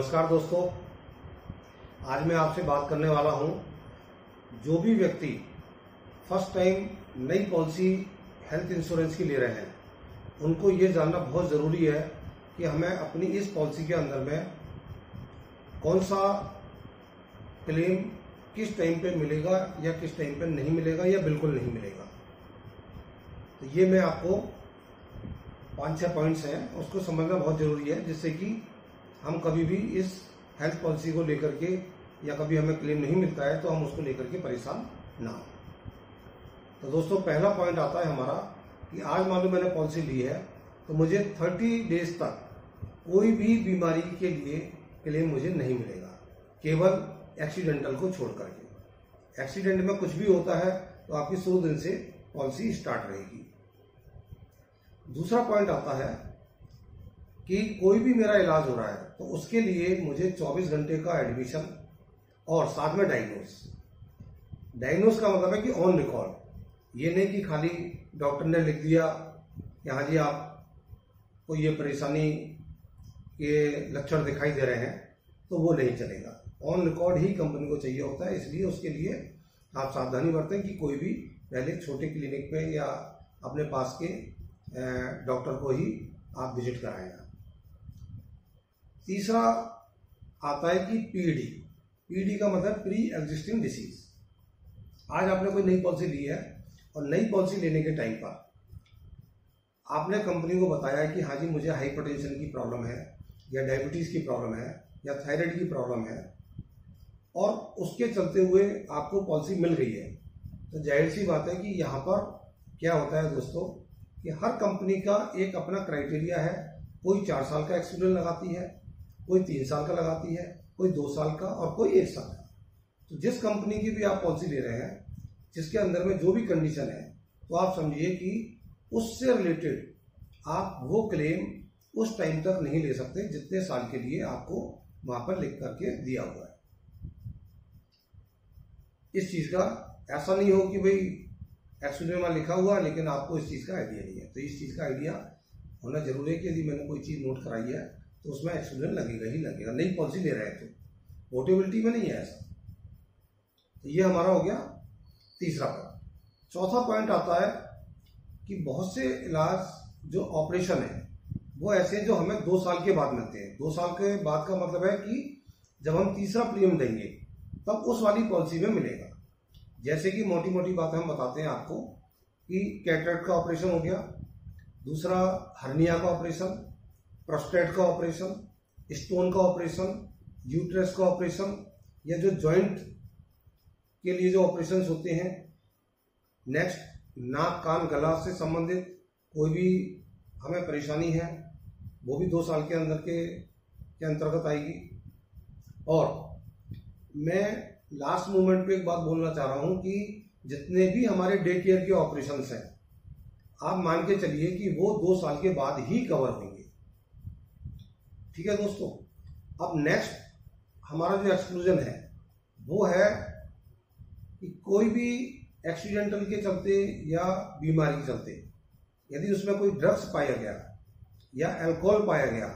नमस्कार दोस्तों, आज मैं आपसे बात करने वाला हूं। जो भी व्यक्ति फर्स्ट टाइम नई पॉलिसी हेल्थ इंश्योरेंस की ले रहे हैं, उनको ये जानना बहुत ज़रूरी है कि हमें अपनी इस पॉलिसी के अंदर में कौन सा क्लेम किस टाइम पे मिलेगा या किस टाइम पे नहीं मिलेगा या बिल्कुल नहीं मिलेगा। तो ये मैं आपको 5-6 पॉइंट्स हैं, उसको समझना बहुत ज़रूरी है, जिससे कि हम कभी भी इस हेल्थ पॉलिसी को लेकर के या कभी हमें क्लेम नहीं मिलता है तो हम उसको लेकर के परेशान ना हो। तो दोस्तों, पहला पॉइंट आता है हमारा कि आज मान लो मैंने पॉलिसी ली है तो मुझे 30 डेज तक कोई भी बीमारी के लिए क्लेम मुझे नहीं मिलेगा, केवल एक्सीडेंटल को छोड़ करके। एक्सीडेंट में कुछ भी होता है तो आपकी 100 दिन से पॉलिसी स्टार्ट रहेगी। दूसरा पॉइंट आता है कि कोई भी मेरा इलाज हो रहा है तो उसके लिए मुझे 24 घंटे का एडमिशन और साथ में डायग्नोस का मतलब है कि ऑन रिकॉर्ड। ये नहीं कि खाली डॉक्टर ने लिख दिया कि हाँ जी आपको ये परेशानी के लक्षण दिखाई दे रहे हैं, तो वो नहीं चलेगा। ऑन रिकॉर्ड ही कंपनी को चाहिए होता है, इसलिए उसके लिए आप सावधानी बरतें कि कोई भी पहले छोटे क्लिनिक पे या अपने पास के डॉक्टर को ही आप विजिट कराएंगे। तीसरा आता है कि पीडी का मतलब प्री एग्जिस्टिंग डिसीज। आज आपने कोई नई पॉलिसी ली है और नई पॉलिसी लेने के टाइम पर आपने कंपनी को बताया कि हाँ जी मुझे हाइपरटेंशन की प्रॉब्लम है या डायबिटीज की प्रॉब्लम है या थायराइड की प्रॉब्लम है, और उसके चलते हुए आपको पॉलिसी मिल गई है। तो जाहिर सी बात है कि यहाँ पर क्या होता है दोस्तों कि हर कंपनी का एक अपना क्राइटेरिया है। कोई 4 साल का एक्सपीरियंस लगाती है, कोई 3 साल का लगाती है, कोई 2 साल का और कोई 1 साल का। तो जिस कंपनी की भी आप पॉलिसी ले रहे हैं, जिसके अंदर में जो भी कंडीशन है, तो आप समझिए कि उससे रिलेटेड आप वो क्लेम उस टाइम तक नहीं ले सकते जितने साल के लिए आपको वहां पर लिख करके दिया हुआ है। इस चीज का ऐसा नहीं हो कि भाई एक्सपीरियंस में लिखा हुआ लेकिन आपको इस चीज का आइडिया नहीं है। तो इस चीज का आइडिया होना जरूरी है कि यदि मैंने कोई चीज नोट कराई है तो उसमें एक्सपीरियंस लगेगा ही लगेगा। नई पॉलिसी ले रहे हैं तो पोर्टेबिलिटी में नहीं है ऐसा। तो ये हमारा हो गया तीसरा पॉइंट। चौथा पॉइंट आता है कि बहुत से इलाज जो ऑपरेशन है वो ऐसे हैं जो हमें 2 साल के बाद मिलते हैं। 2 साल के बाद का मतलब है कि जब हम तीसरा प्रीमियम देंगे तब उस वाली पॉलिसी में मिलेगा। जैसे कि मोटी मोटी बातें हम बताते हैं आपको कि कैटरेक्ट का ऑपरेशन हो गया, दूसरा हर्निया का ऑपरेशन, प्रोस्टेट का ऑपरेशन, स्टोन का ऑपरेशन, यूट्रस का ऑपरेशन, या जो जॉइंट के लिए जो ऑपरेशंस होते हैं। नेक्स्ट, नाक कान गला से संबंधित कोई भी हमें परेशानी है वो भी 2 साल के अंदर के अंतर्गत आएगी। और मैं लास्ट मोमेंट पे एक बात बोलना चाह रहा हूं कि जितने भी हमारे डे केयर के ऑपरेशंस हैं, आप मान के चलिए कि वो 2 साल के बाद ही कवर होंगे। ठीक है दोस्तों। अब नेक्स्ट हमारा जो एक्सक्लूजन है वो है कि कोई भी एक्सीडेंटल के चलते या बीमारी के चलते यदि उसमें कोई ड्रग्स पाया गया या अल्कोहल पाया गया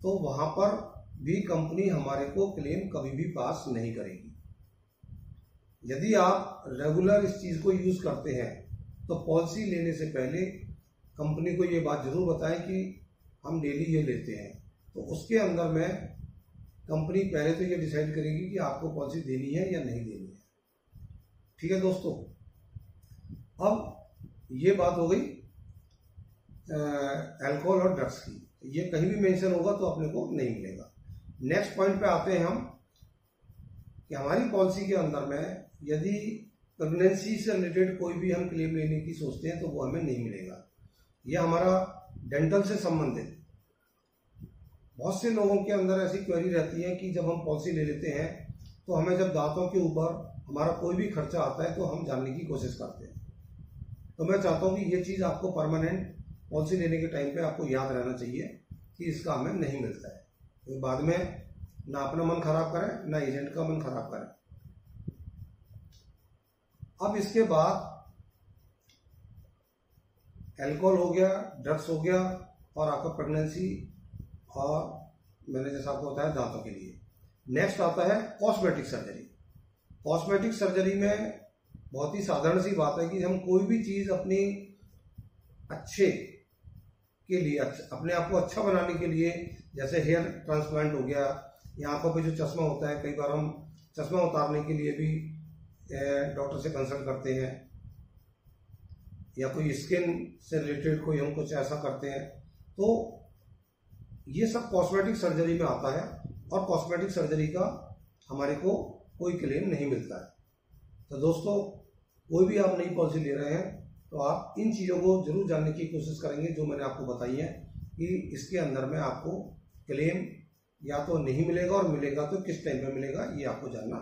तो वहां पर भी कंपनी हमारे को क्लेम कभी भी पास नहीं करेगी। यदि आप रेगुलर इस चीज को यूज करते हैं तो पॉलिसी लेने से पहले कंपनी को ये बात जरूर बताएं कि हम डेली ये लेते हैं। तो उसके अंदर में कंपनी पहले तो ये डिसाइड करेगी कि आपको पॉलिसी देनी है या नहीं देनी है। ठीक है दोस्तों। अब ये बात हो गई अल्कोहल और ड्रग्स की। ये कहीं भी मेंशन होगा तो अपने को नहीं मिलेगा। नेक्स्ट पॉइंट पे आते हैं हम कि हमारी पॉलिसी के अंदर में यदि प्रेगनेंसी से रिलेटेड कोई भी हम क्लेम लेने की सोचते हैं तो वो हमें नहीं मिलेगा। यह हमारा डेंटल से संबंधित बहुत से लोगों के अंदर ऐसी क्वेरी रहती है कि जब हम पॉलिसी ले लेते हैं तो हमें जब दांतों के ऊपर हमारा कोई भी खर्चा आता है तो हम जानने की कोशिश करते हैं। तो मैं चाहता हूं कि ये चीज आपको परमानेंट पॉलिसी लेने के टाइम पे आपको याद रहना चाहिए कि इसका हमें नहीं मिलता है। तो बाद में ना अपना मन खराब करें ना एजेंट का मन खराब करें। अब इसके बाद अल्कोहल हो गया, ड्रग्स हो गया और आपका प्रेगनेंसी और मैंने जैसा आपको बताया दांतों के लिए। नेक्स्ट आता है कॉस्मेटिक सर्जरी। कॉस्मेटिक सर्जरी में बहुत ही साधारण सी बात है कि हम कोई भी चीज़ अपनी अच्छे के लिए, अपने आप को अच्छा बनाने के लिए, जैसे हेयर ट्रांसप्लांट हो गया, या आंखों पे जो चश्मा होता है, कई बार हम चश्मा उतारने के लिए भी डॉक्टर से कंसल्ट करते हैं, या कोई स्किन से रिलेटेड कोई हम कुछ ऐसा करते हैं, तो ये सब कॉस्मेटिक सर्जरी में आता है। और कॉस्मेटिक सर्जरी का हमारे को कोई क्लेम नहीं मिलता है। तो दोस्तों, कोई भी आप नई पॉलिसी ले रहे हैं तो आप इन चीज़ों को जरूर जानने की कोशिश करेंगे जो मैंने आपको बताई है, कि इसके अंदर में आपको क्लेम या तो नहीं मिलेगा, और मिलेगा तो किस टाइम पे मिलेगा, ये आपको जानना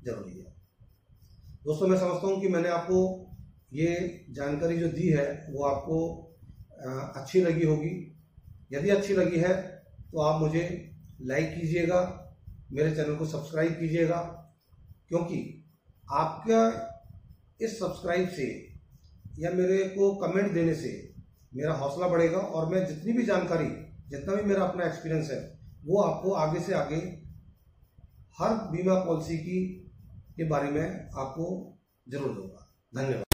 जरूरी है। दोस्तों, मैं समझता हूँ कि मैंने आपको ये जानकारी जो दी है वो आपको अच्छी लगी होगी। यदि अच्छी लगी है तो आप मुझे लाइक कीजिएगा, मेरे चैनल को सब्सक्राइब कीजिएगा, क्योंकि आपका इस सब्सक्राइब से या मेरे को कमेंट देने से मेरा हौसला बढ़ेगा, और मैं जितनी भी जानकारी, जितना भी मेरा अपना एक्सपीरियंस है, वो आपको आगे से आगे हर बीमा पॉलिसी के बारे में आपको जरूर दूंगा। धन्यवाद।